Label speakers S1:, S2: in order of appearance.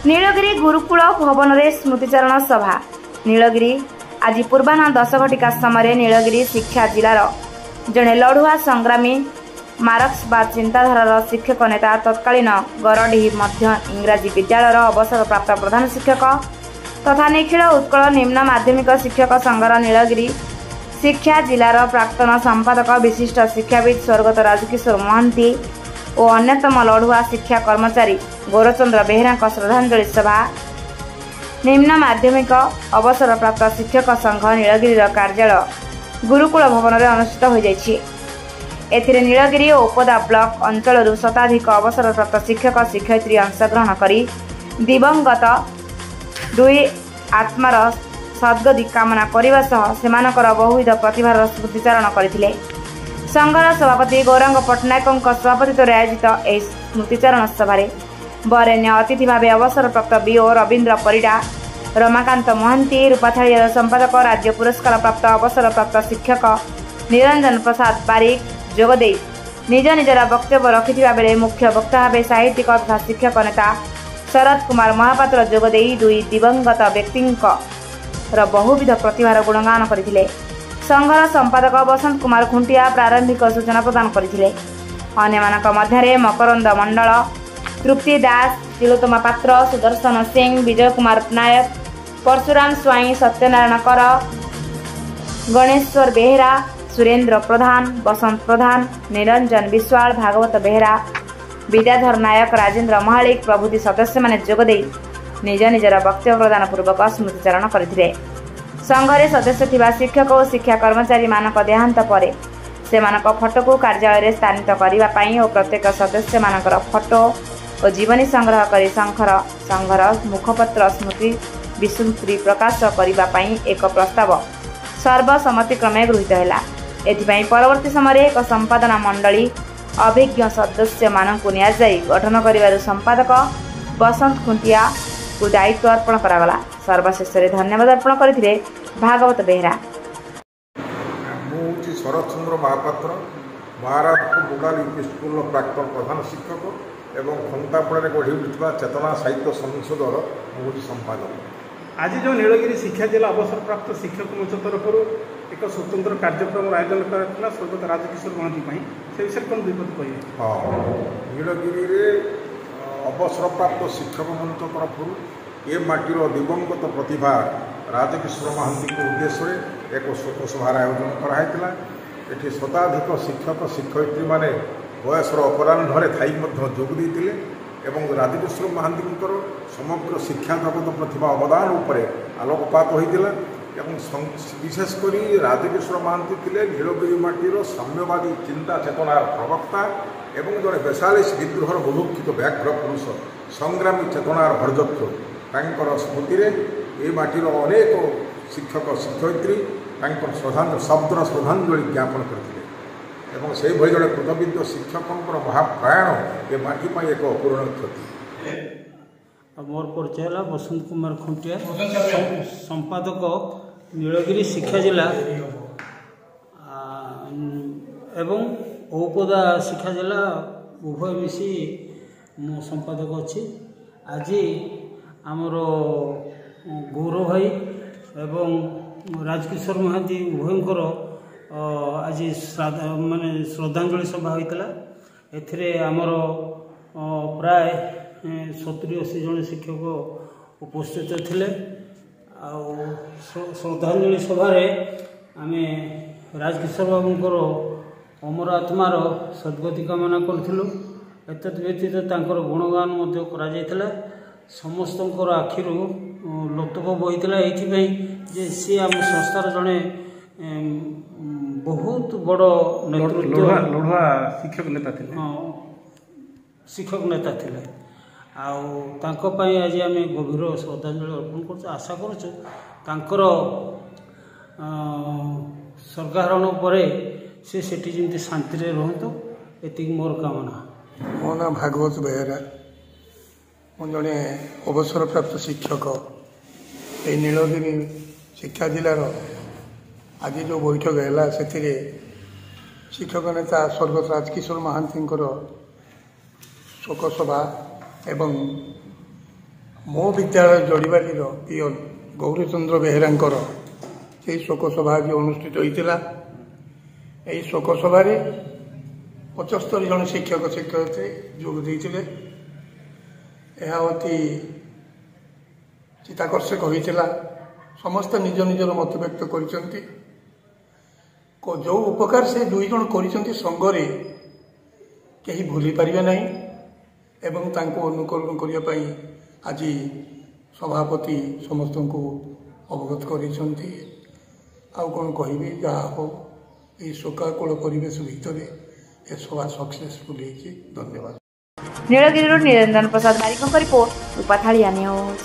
S1: नीलगिरी गुरुकुल भवन में स्मृतिचारण सभा। नीलगिरी आज पूर्वाह 10 घटिका समय नीलगिरी शिक्षा जिलार जड़े लड़ुआ संग्रामी मार्क्सवाद चिंताधारार शिक्षक नेता तत्कालीन गरडीही मध्य इंग्राजी विद्यालयर अवसर प्राप्त प्रधान शिक्षक तथा निखिल उत्कल निम्न माध्यमिक शिक्षक संघर नीलगिरी शिक्षा जिलार प्राक्तन संपादक विशिष्ट शिक्षाविद स्वर्गत राजकिशोर महांती और अन्यतम लड़ुआ शिक्षा कर्मचारी गौरचंद्र बेहरा श्रद्धांजलि सभा निम्न माध्यमिक अवसर प्राप्त शिक्षक संघ नीलगिरी कार्यालय गुरुकुल भवन में अनुष्ठित हो जाइछि। एथिरे नीलगिरी और उपदा ब्लॉक अंचल शताधिक अवसर प्राप्त शिक्षक शिक्षयित्री अंशग्रहण करी दिवंगत दुई आत्मार सद्गति कामना करने सह सेमानकर बहुविध प्रतिभार स्मृतिचारण करथिले। संघर सभापति गौरांग पट्टनायक सभापतित्व आयोजित यह स्मृतिचारण सभारे बरेण्य अतिथि भाव अवसर प्राप्त बीओ रवींद्र परिडा रमाकांत महांती रूपाथाड़ी संपादक राज्य पुरस्कार प्राप्त अवसर प्राप्त शिक्षक निरंजन प्रसाद बारिक जोगदे निज निजर वक्तव्य रखिथिबा बेले मुख्य वक्ता भाव साहित्यिक तथा शिक्षक नेता शरद कुमार महापात्र जोगदे दुई दिवंगत व्यक्तिंकर बहुविध प्रतिभार गुणगान करथिले। संघर संपादक बसंत कुमार खुंटिया प्रारंभिक सूचना प्रदान करथिले। अन्यमानक मध्यरे मकरंद मंडल तृप्ति दास तिलोत्तमा पात्र सुदर्शन सिंह विजय कुमार नायक परशुराम स्वाई सत्यनारायण कर गणेश्वर बेहरा सुरेंद्र प्रधान बसंत प्रधान निरंजन विश्वाल भागवत बेहरा विद्याधर नायक राजेंद्र महालिक प्रभृति सदस्य माने जोगदे निज निजर वक्तव्य प्रदान पूर्वक स्मृतिचारण करथिले। संघरे सदस्य थिबा शिक्षक और शिक्षा कर्मचारी मानक देहांत परे सेमानक फोटो को कार्यालय स्थानित करिबा पई और प्रत्येक सदस्य मानकर फोटो और जीवनी संग्रह करी संघर मुखपत्र स्मृति विस्मृति प्रकाश करिबा पई एक प्रस्ताव सर्वसम्मतिक्रमे गृहीत हैला। एथिपई परवर्ती समय एक संपादना मंडली अभिज्ञ सदस्य मानक नियाजाई गठन करिबारु संपादक बसंत खुंटिया को दायित्व अर्पण करागला। सर्वशेष धन्यवाद अर्पण करथिले भागवत बेहरा।
S2: मुझे Sarat Chandra Mohapatra Maharajpur rural UP school प्राक्तन प्रधान शिक्षक एवं खंतापड़े गढ़ी उठा चेतना साहित्य संसदर मुझे संपादक।
S3: आज जो नीलगिरी शिक्षा जिला अवसर प्राप्त शिक्षक मंच तरफ एक स्वतंत्र कार्यक्रम आयोजन कराला स्वर्गत राजकिशोर महांती से विषय कौन दुई पद कहे।
S2: हाँ नीलगिरी अवसर प्राप्त शिक्षक मंच तरफ ये माटीर दिवंगत प्रतिभा राजकिशोर महांती उद्देश्य एक शोक सभार आयोजन कराइला। एठी शताधिक शिक्षक शिक्षयित्री माने बयसर अपराह्न थाई जोग देते एवं राजकिशोर महांती समग्र शिक्षा जगत प्रतिभा अवदान उपरे आलोकपात होता एवं विशेषकर राजकिशोर महांती थे नीलगिरी माटीर साम्यवादी चिंता चेतनार प्रवक्ता एवं जड़े बेसालीस विद्रोहर बुभुक्षित व्याघ्र पुरुष संग्रामी चेतनार भरजत्व तांकर स्मृति ये माटीर अनेक शिक्षक शिक्षयित्री शब्दर श्रद्धांजलि ज्ञापन करते एवं से भाई जड़े कृतविद्य शिक्षकों महाप्रयाण ये माटी एक अपूर्ण क्षति।
S4: मोर परिचय है बसंत कुमार खुंटिया संपादक नीलगिरी शिक्षा जिला एवं औपदा शिक्षा जिला उभय मिसी मो संपादक अच्छी। आज आमर गौरव भाई एवं राजकिशोर महांती उभयंकर आज माने श्रद्धांजलि सभा होता एथिरे आमर प्राय 70-80 जन शिक्षक उपस्थित थिले। श्रद्धांजलि सभारे आमे राजकिशोर बाबूंकर अमर आत्मार सद्गति कामना करूँ। एतद व्यतीत तांकर गुणगान मध्य करा जायतिला। समस्तंकर आखिरु लोतक बहीला ये जे सी आम संस्थार जड़े बहुत बड़ नेतृत्व
S3: लड़ुआ शिक्षक नेता थे।
S4: शिक्षक नेता थे आई आज आम गभीर श्रद्धांजलि अर्पण कर आशा कर स्वर्गारोहण पर से जमी शांति रुहतु एति मोर कामना।
S5: मो ना भागवत बेहरा मु जड़े अवसर प्राप्त शिक्षक ये नीलगिरी शिक्षा जिलार आज जो बैठक है से शिक्षक नेता स्वर्गत राजकिशोर महांती शोक सभा एवं मो विद्यालय जोड़ीबाड़ी पियन गौरीचंद्र बेहेरांकर से शोकसभा आज अनुष्ठित होता यही शोकसभा 75 जन शिक्षक शिक्षयित्री जोग देते यह अति चित्ताकर्षक होता समस्त निज निजर मत व्यक्त कर जो उपकार से दुई जन कर संघरे कहीं भूली पारे ना एवं तांको अनुकरण करने आज सभापति समस्त को अवगत कर कौन कहि जहाँ हो ये शोकाकुल परिवेश भितर ए सभा सक्सेसफुल धन्यवाद।
S1: नीलगिरी निरंजन प्रसाद बारिकों रिपोर्ट उपथाड़िया न्यूज।